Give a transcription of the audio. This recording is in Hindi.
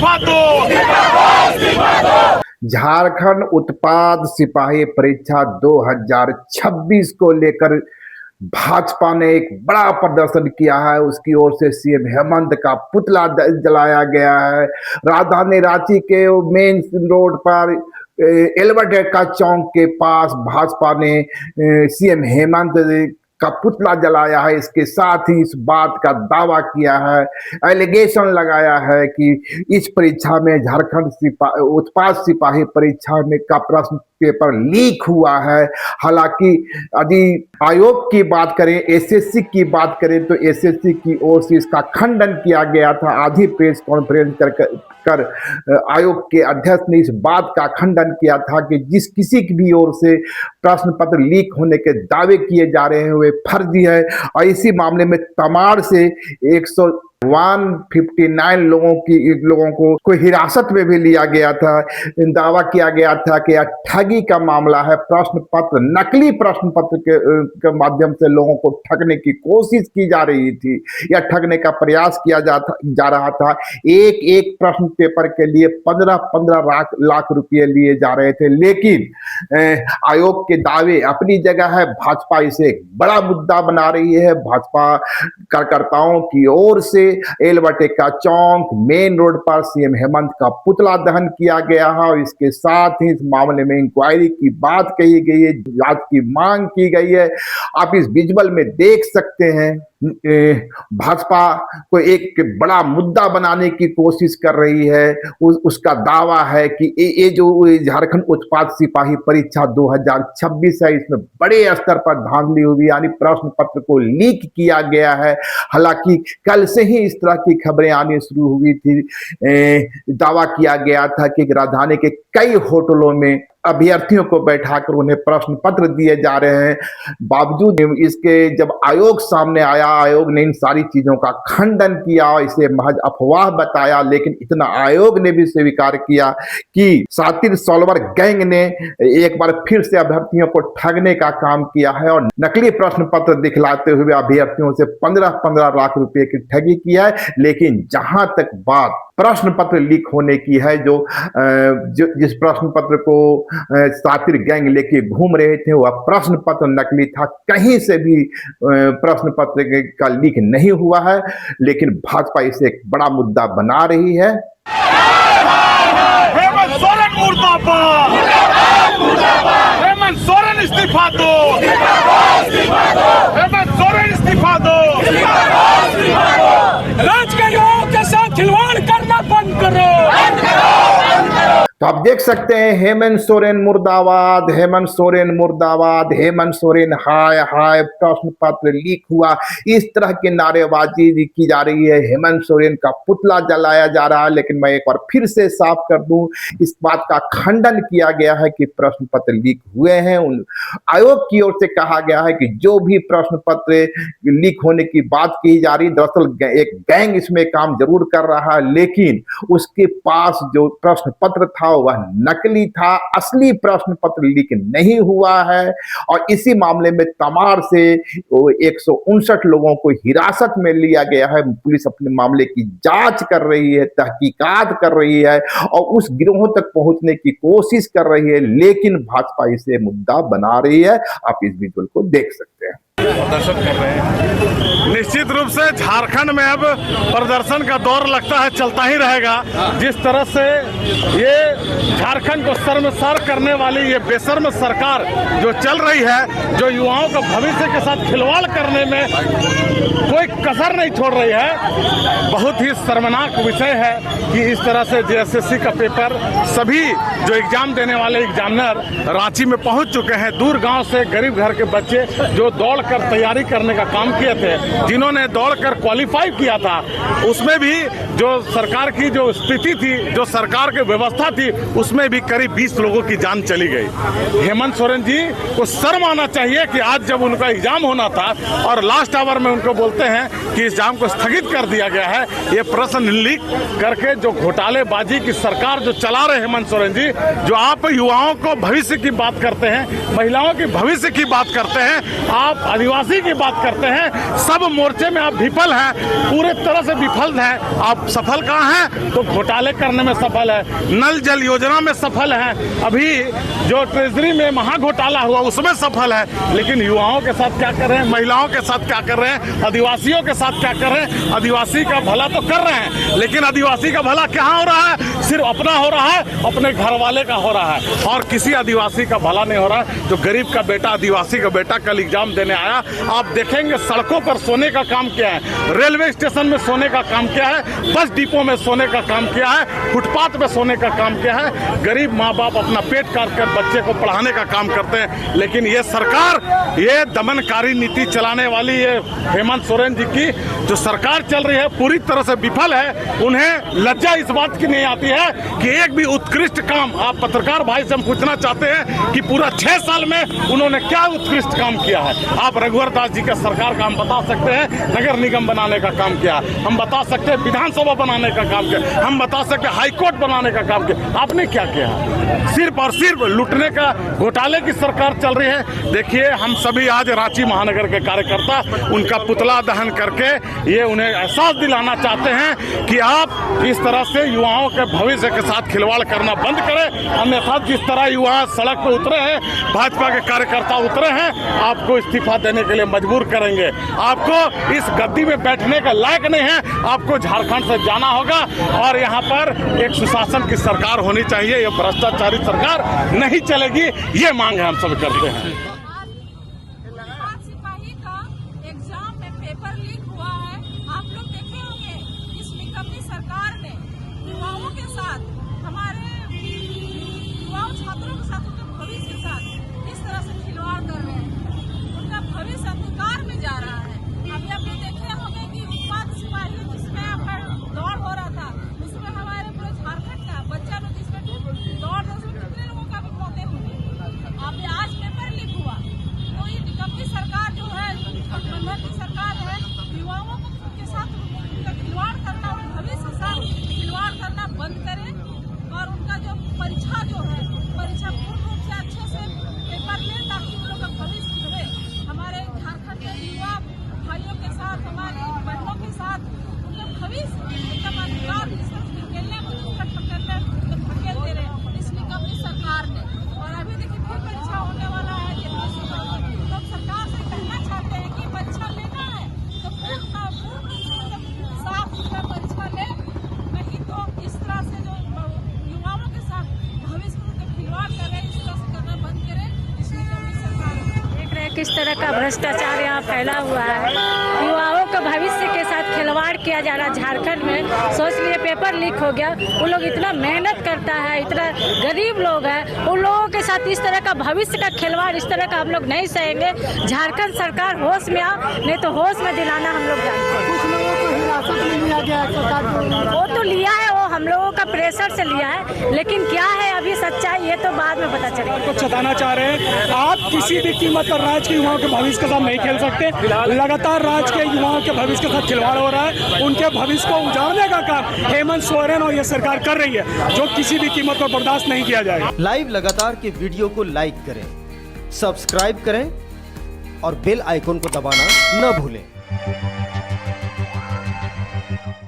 इस्तीफा दो। झारखंड उत्पाद सिपाही परीक्षा 2026 को लेकर भाजपा ने एक बड़ा प्रदर्शन किया है। उसकी ओर से सीएम हेमंत का पुतला जलाया गया है। राजधानी रांची के मेन रोड पर एल्बर्ट का चौक के पास भाजपा ने सीएम हेमंत का पुतला जलाया है। इसके साथ ही इस बात का दावा किया है, एलिगेशन लगाया है कि इस परीक्षा में झारखंड उत्पाद सिपाही परीक्षा में का प्रश्न पेपर लीक हुआ है। हालांकि यदि आयोग की बात करें, एसएससी की बात करें तो एसएससी की ओर से इसका खंडन किया गया था। आधी प्रेस कॉन्फ्रेंस कर आयोग के अध्यक्ष ने इस बात का खंडन किया था कि जिस किसी की भी ओर से प्रश्न पत्र लीक होने के दावे किए जा रहे हैं वे फर्जी है। और इसी मामले में तमाड़ से 159 लोगों को हिरासत में भी लिया गया था। दावा किया गया था कि यह ठगी का मामला है। प्रश्न पत्र, नकली प्रश्न पत्र के माध्यम से लोगों को ठगने की कोशिश की जा रही थी या ठगने का प्रयास किया जा रहा था। एक एक प्रश्न पेपर के लिए 15-15 लाख रुपए लिए जा रहे थे। लेकिन आयोग के दावे अपनी जगह है, भाजपा इसे एक बड़ा मुद्दा बना रही है। भाजपा कार्यकर्ताओं की ओर से एल्बर्ट का चौक मेन रोड पर सीएम हेमंत का पुतला दहन किया गया है और इसके साथ ही इस मामले में इंक्वायरी की बात कही गई है, जांच की मांग की गई है। आप इस विजुअल में देख सकते हैं भाजपा को एक बड़ा मुद्दा बनाने की कोशिश कर रही है। उसका दावा है कि ये जो झारखंड उत्पाद सिपाही परीक्षा 2026 है, इसमें बड़े स्तर पर धांधली हुई, यानी प्रश्न पत्र को लीक किया गया है। हालांकि कल से ही इस तरह की खबरें आनी शुरू हुई थी। दावा किया गया था कि राजधानी के कई होटलों में अभ्यर्थियों को बैठाकर उन्हें प्रश्न पत्र दिए जा रहे हैं। बावजूद इसके जब आयोग सामने आया, आयोग ने इन सारी चीजों का खंडन किया और इसे महज अफवाह बताया। लेकिन इतना आयोग ने भी स्वीकार किया कि शातिर सॉल्वर गैंग ने एक बार फिर से अभ्यर्थियों को ठगने का काम किया है और नकली प्रश्न पत्र दिखलाते हुए अभ्यर्थियों से 15-15 लाख रुपए की ठगी की है। लेकिन जहां तक बात प्रश्न पत्र लीक होने की है, जिस प्रश्न पत्र को शातिर गैंग लेके घूम रहे थे वह प्रश्न पत्र नकली था। कहीं से भी प्रश्न पत्र का लीक नहीं हुआ है। लेकिन भाजपा इसे एक बड़ा मुद्दा बना रही है। हेमंत सोरेन मुर्दाबाद, हेमंत सोरेन इस्तीफा दो, हेमंत सोरेन इस्तीफा दो। राजकीय के साथ खिलवाड़ करना बंद करो। तो आप देख सकते हैं हेमंत सोरेन मुर्दाबाद, हेमंत सोरेन मुर्दाबाद, हेमंत सोरेन हाय हाय, प्रश्न पत्र लीक हुआ, इस तरह की नारेबाजी की जा रही है। हेमंत सोरेन का पुतला जलाया जा रहा है। लेकिन मैं एक बार फिर से साफ कर दूं, इस बात का खंडन किया गया है कि प्रश्न पत्र लीक हुए हैं। आयोग की ओर से कहा गया है कि जो भी प्रश्न पत्र लीक होने की बात की जा रही, दरअसल एक गैंग इसमें काम जरूर कर रहा है, लेकिन उसके पास जो प्रश्न पत्र था वह नकली था। असली प्रश्न पत्र लीक नहीं हुआ है। और इसी मामले में तमाड़ से 159 लोगों को हिरासत में लिया गया है। पुलिस अपने मामले की जांच कर रही है, तहकीकात कर रही है और उस गिरोह तक पहुंचने की कोशिश कर रही है। लेकिन भाजपा इसे मुद्दा बना रही है। आप इस विजुअल को देख सकते हैं। प्रदर्शन कर रहे हैं। निश्चित रूप से झारखंड में अब प्रदर्शन का दौर लगता है चलता ही रहेगा। जिस तरह से ये झारखंड को शर्मसार करने वाली ये बेशर्म सरकार जो चल रही है, जो युवाओं का भविष्य के साथ खिलवाड़ करने में कोई कसर नहीं छोड़ रही है, बहुत ही शर्मनाक विषय है कि इस तरह से जेएसएससी का पेपर सभी जो एग्जाम देने वाले एग्जामिनर रांची में पहुंच चुके हैं। दूर गांव से गरीब घर के बच्चे जो दौड़ कर तैयारी करने का काम किए थे, जिन्होंने दौड़कर क्वालिफाई किया था, उसमें भी जो सरकार की जो स्थिति थी, जो सरकार की व्यवस्था थी, उसमें भी करीब 20 लोगों की जान चली गई। हेमंत सोरेन जी को शर्म आना चाहिए कि आज जब उनका एग्जाम होना था और लास्ट आवर में उनको बोलते हैं कि इस एग्जाम को स्थगित कर दिया गया है। ये प्रश्न लीक करके जो घोटालेबाजी की सरकार जो चला रहे हेमंत सोरेन जी, जो आप युवाओं को भविष्य की बात करते हैं, महिलाओं के भविष्य की बात करते हैं, आप आदिवासी की बात करते हैं, सब मोर्चे में आप विफल हैं, पूरे तरह से विफल हैं। आप सफल कहाँ है? तो घोटाले करने में सफल है, नल जल योजना में सफल है, अभी जो ट्रेजरी में महा घोटाला हुआ उसमें सफल है। लेकिन युवाओं के साथ क्या कर रहे हैं, महिलाओं के साथ क्या कर रहे हैं, आदिवासियों के साथ क्या कर रहे हैं? आदिवासी का भला तो कर रहे हैं, लेकिन आदिवासी का भला क्या हो रहा है? सिर्फ अपना हो रहा है, अपने घर वाले का हो रहा है, और किसी आदिवासी का भला नहीं हो रहा है। जो गरीब का बेटा, आदिवासी का बेटा कल एग्जाम देने आया, आप देखेंगे सड़कों पर सोने का काम क्या है, रेलवे स्टेशन में सोने का काम क्या है, बस डिपो में सोने का काम क्या है, फुटपाथ में सोने का काम क्या है। गरीब माँ बाप अपना पेट काट कर बच्चे को पढ़ाने का काम करते हैं। लेकिन ये सरकार, ये दमनकारी नीति चलाने वाली ये हेमंत सोरेन जी की जो सरकार चल रही है, पूरी तरह से विफल है। उन्हें लज्जा इस बात की नहीं आती है कि एक भी उत्कृष्ट काम, आप पत्रकार भाई से हम पूछना चाहते हैं कि पूरा 6 साल में उन्होंने क्या उत्कृष्ट काम किया है? आप रघुवर दास जी का सरकार का हम बता सकते हैं, नगर निगम बनाने का काम किया, हम बता सकते हैं विधानसभा बनाने का काम किया, हम बता सकते हैं हाईकोर्ट बनाने का काम किया। आपने क्या किया? सिर्फ और सिर्फ लूटने का, घोटाले की सरकार चल रही है। देखिए, हम सभी आज रांची महानगर के कार्यकर्ता उनका पुतला दहन करके ये उन्हें एहसास दिलाना चाहते हैं कि आप इस तरह से युवाओं के भविष्य के साथ खिलवाड़ करना बंद करें, अन्यथा जिस तरह युवा सड़क पर उतरे हैं, भाजपा के कार्यकर्ता उतरे हैं, आपको इस्तीफा देने के लिए मजबूर करेंगे। आपको इस गद्दी में बैठने का लायक नहीं है, आपको झारखंड से जाना होगा और यहाँ पर एक सुशासन की सरकार होनी चाहिए। ये भ्रष्टाचारी सरकार नहीं चलेगी, ये मांग हम सब करते हैं। सिपाही का एग्जाम में पेपर लीक हुआ है, आप लोग देखे होंगे। इस निकम्मी सरकार ने युवाओं के साथ, हमारे युवाओं छात्रों के साथ, उनके भविष्य के साथ इस तरह से खिलवाड़ कर रहे हैं। उनका भविष्य अंधकार में जा रहा है। अभी आप देखे होंगे कि उत्पाद सिपाही जिसमें आपका दौड़ हो रहा था, उसमें हमारे पूरे झारखंड का बच्चा लोग जिसमें दौड़, कितने लोगों का भी मौतें हुई। अभी आज पेपर लीक हुआ, तो ये निकम्मी सरकार जो है, गठबंधन की सरकार है, युवाओं के साथ उनका खिलवाड़ करना, उनके भविष्य के साथ खिलवाड़ करना बंद करे और उनका जो परीक्षा जो है, परीक्षा पूर्ण रूप से अच्छे से पेपर ले, ताकि उन लोग का भविष्य सुधरे। हमारे झारखंड के युवा भाइयों के साथ, हमारी बहनों के साथ उनका भविष्य एकदम अंधकार निकलने में धकेल दे रहे हैं इस निकम्मी सरकार ने। और अभी देखिए फिर परीक्षा होने वाला है। लोग सरकार से कहना चाहते हैं कि परीक्षा लेना है तो पूर्ण साफ सुथरा परीक्षा ले, नहीं तो इस तरह से जो युवाओं के साथ भविष्य में खिलवाड़ कर रहे हैं, इस तरह से करना बंद करें इस निकम्मी सरकार। देख रहे हैं किस तरह का भ्रष्टाचार यहाँ फैला हुआ है, युवाओं का भविष्य के साथ खिलवाड़ किया जा रहा है। झारखंड में सोच लिए पेपर लीक हो गया, वो लोग इतना मेहनत करता है, इतना गरीब लोग हैं, उन लोगों के साथ इस तरह का भविष्य का खिलवाड़, इस तरह का हम लोग नहीं सहेंगे। झारखंड सरकार होश में आओ, नहीं तो होश में दिलाना हम लोग जानते हैं। कुछ लोगों को हिरासत में लिया गया है सरकार को। वो तो लिया है, वो हम लोगों का प्रेशर से लिया है, लेकिन क्या है अभी सच्चाई ये तो बाद में पता चलेगा। कुछ बताना चाह रहे हैं आप, किसी भी कीमत पर राज्य के युवाओं के भविष्य के साथ नहीं खेल सकते। लगातार राज्य के युवाओं के भविष्य के साथ खिलवाड़ हो रहा है, उनके भविष्य को उजाड़ने का काम हेमंत सोरेन और ये सरकार कर रही है, जो किसी भी कीमत पर बर्दाश्त नहीं किया जाएगा। लाइव लगातार के वीडियो को लाइक करें, सब्सक्राइब करें और बेल आइकन को दबाना न भूलें।